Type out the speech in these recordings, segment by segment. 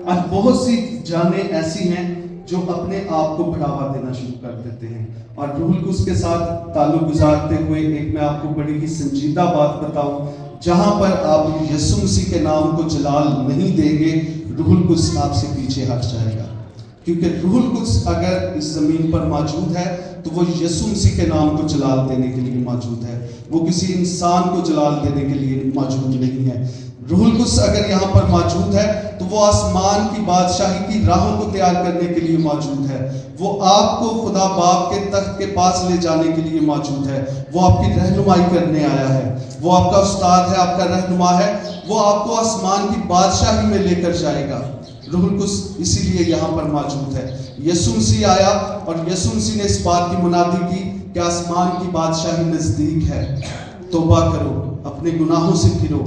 آج بہت سی جانیں ایسی ہیں جو اپنے آپ کو بڑھاوا دینا شروع کر دیتے ہیں، اور روح القدس کے ساتھ تعلق گزارتے ہوئے ایک میں آپ کو بڑی ہی سنجیدہ بات بتاؤں، جہاں پر آپ یسوع مسیح کے نام کو جلال نہیں دیں گے، روح القدس آپ سے پیچھے ہٹ جائے گا، کیونکہ روح القدس اگر اس زمین پر موجود ہے تو وہ یسوع مسیح کے نام کو جلال دینے کے لیے موجود ہے، وہ کسی انسان کو جلال دینے کے لیے موجود نہیں ہے۔ روح القدس اگر یہاں پر موجود ہے تو وہ آسمان کی بادشاہی کی راہوں کو تیار کرنے کے لیے موجود ہے، وہ آپ کو خدا باپ کے تخت کے پاس لے جانے کے لیے موجود ہے، وہ آپ کی رہنمائی کرنے آیا ہے، وہ آپ کا استاد ہے، آپ کا رہنما ہے، وہ آپ کو آسمان کی بادشاہی میں لے کر جائے گا۔ روح القدس اسی لیے یہاں پر موجود ہے۔ یسوع مسیح آیا اور یسوع مسیح نے اس بات کی منادی کی کہ آسمان کی بادشاہی نزدیک ہے، توبہ کرو، اپنے گناہوں سے پھرو۔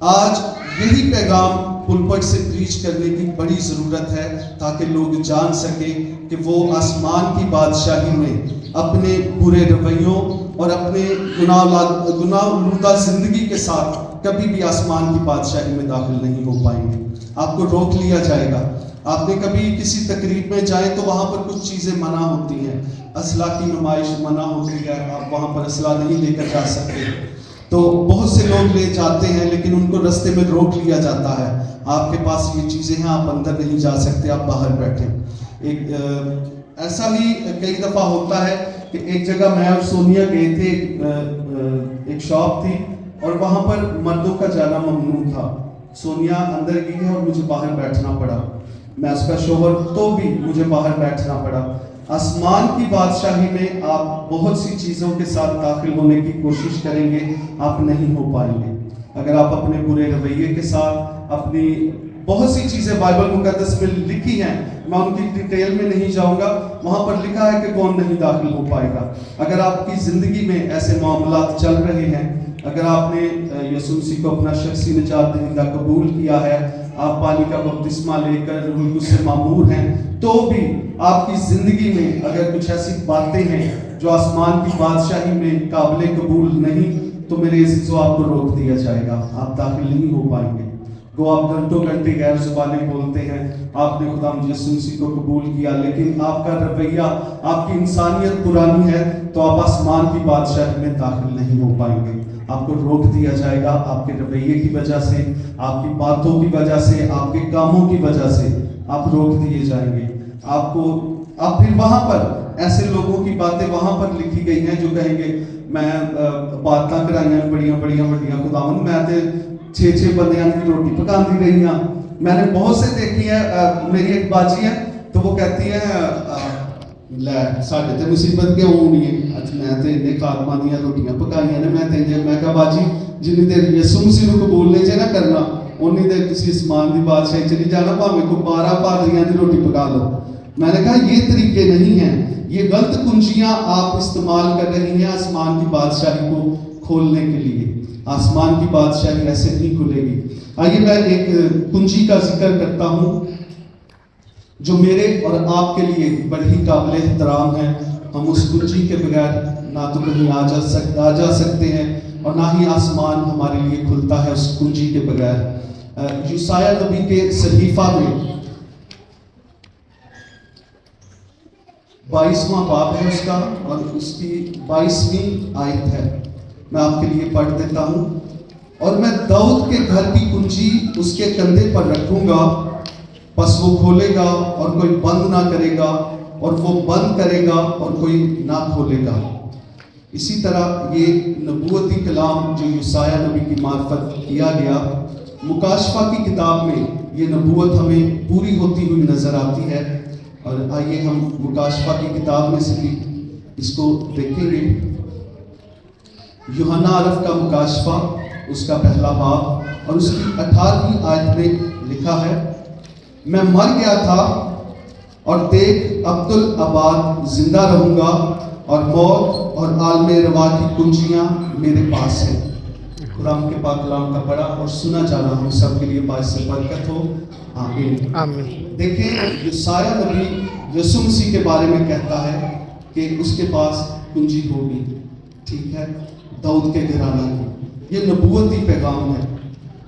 آج یہی پیغام پلپٹ سے پریچ کرنے کی بڑی ضرورت ہے تاکہ لوگ جان سکیں کہ وہ آسمان کی بادشاہی میں اپنے برے رویوں اور اپنے گناہ آلودہ زندگی کے ساتھ کبھی بھی آسمان کی بادشاہی میں داخل نہیں ہو پائیں گے۔ آپ کو روک لیا جائے گا۔ آپ نے کبھی کسی تقریب میں جائیں تو وہاں پر کچھ چیزیں منع ہوتی ہیں، اسلحہ کی نمائش منع ہوتی ہے، آپ وہاں پر اسلحہ نہیں لے کر جا سکتے، تو بہت سے لوگ لے جاتے ہیں لیکن ان کو رستے میں روک لیا جاتا ہے، آپ کے پاس یہ چیزیں ہیں، آپ اندر نہیں جا سکتے، آپ باہر بیٹھیں۔ ایک ایسا ہی کئی دفعہ ہوتا ہے کہ ایک جگہ میں اور سونیا گئے تھے، ایک شاپ تھی اور وہاں پر مردوں کا جانا ممنوع تھا۔ سونیا اندر گئی ہے اور مجھے باہر بیٹھنا پڑا، میں اس کا شوہر تو بھی مجھے باہر بیٹھنا پڑا۔ آسمان کی بادشاہی میں آپ بہت سی چیزوں کے ساتھ داخل ہونے کی کوشش کریں گے، آپ نہیں ہو پائیں گے۔ اگر آپ اپنے برے رویے کے ساتھ اپنی بہت سی چیزیں بائبل مقدس میں لکھی ہیں، میں ان کی ڈیٹیل میں نہیں جاؤں گا، وہاں پر لکھا ہے کہ کون نہیں داخل ہو پائے گا۔ اگر آپ کی زندگی میں ایسے معاملات چل رہے ہیں، اگر آپ نے یسوع مسیح کو اپنا شخصی نجات دہندہ قبول کیا ہے، آپ پانی کا بپتسمہ لے کر روح القدس سے معمور ہیں، تو بھی آپ کی زندگی میں اگر کچھ ایسی باتیں ہیں جو آسمان کی بادشاہی میں قابل قبول نہیں، تو میرے عزیزو آپ کو روک دیا جائے گا، آپ داخل نہیں ہو پائیں گے۔ وہ آپ گھنٹوں گھنٹے غیر زبانیں بولتے ہیں، آپ نے خدا یسوع مسیح کو قبول کیا لیکن آپ کا رویہ، آپ کی انسانیت پرانی ہے، تو آپ آسمان کی بادشاہی میں داخل نہیں ہو پائیں گے۔ آپ کو روک دیا جائے گا، آپ کے رویے کی وجہ سے، آپ کی باتوں کی وجہ سے، آپ کے کاموں کی وجہ سے آپ روک دیے جائیں گے۔ آپ پھر وہاں پر ایسے لوگوں کی باتیں وہاں پر لکھی گئی ہیں جو کہیں گے میں باتاں کرائیاں بڑیاں خداوند، میں تے 6 بندیاں کی روٹی پکا دی رہی ہاں۔ میں نے بہت سے دیکھی ہے، میری ایک باجی ہے تو وہ کہتی ہے لے ساڈے تے مصیبت کیوں ہونی ہے، میں تے انہیں خادمہ دیاں روٹیاں پکائیاں نے، میں کہا باجی جنی دیر یسوع مسیح کو قبول نہیں چاہیے نہ کرنا، اونی دیر کسی آسمان کی بادشاہی چلی جانا، بھاویں کو 12 پادریاں کی روٹی پکا لو۔ میں نے کہا یہ طریقے نہیں ہیں، یہ غلط کنجیاں آپ استعمال کر رہی ہیں آسمان کی بادشاہی کو کھولنے کے لیے۔ آسمان کی بادشاہی ایسے نہیں کھلے گی۔ آئیے میں ایک کنجی کا ذکر کرتا ہوں جو میرے اور آپ کے لیے بڑی ہی قابل احترام ہے۔ ہم اس کنجی کے بغیر نہ تو کہیں آ جا سکتے ہیں اور نہ ہی آسمان ہمارے لیے کھلتا ہے اس کنجی کے بغیر۔ یسایہ نبی کے صحیفہ میں 22واں باب ہے اس کا، اور اس کی 22ویں آیت ہے، میں آپ کے لیے پڑھ دیتا ہوں۔ اور میں داؤد کے گھر کی کنجی اس کے کندھے پر رکھوں گا، پس وہ کھولے گا اور کوئی بند نہ کرے گا، اور وہ بند کرے گا اور کوئی نہ کھولے گا۔ اسی طرح یہ نبوتی کلام جو یسایہ نبی کی معرفت کیا گیا، مکاشفہ کی کتاب میں یہ نبوت ہمیں پوری ہوتی ہوئی نظر آتی ہے۔ اور آئیے ہم مکاشفہ کی کتاب میں سے بھی اس کو دیکھیں گے۔ یوحنا عرف کا مکاشفہ، اس کا پہلا باب اور اس کی 18ویں آیت میں لکھا ہے، میں مر گیا تھا اور دیکھ عبدالآباد زندہ رہوں گا، اور موت اور عالم روا کی کنجیاں میرے پاس ہیں۔ قرآن کے پاک کلام کا پڑھا اور سنا جانا ہم سب کے لیے باعث برکت ہو، آمین۔ آمین۔ دیکھیں یسایہ نبی یسوع مسیح کے بارے میں کہتا ہے کہ اس کے پاس کنجی ہوگی، ٹھیک ہے، داؤد کے گھرانہ کی۔ یہ نبوتی پیغام ہے۔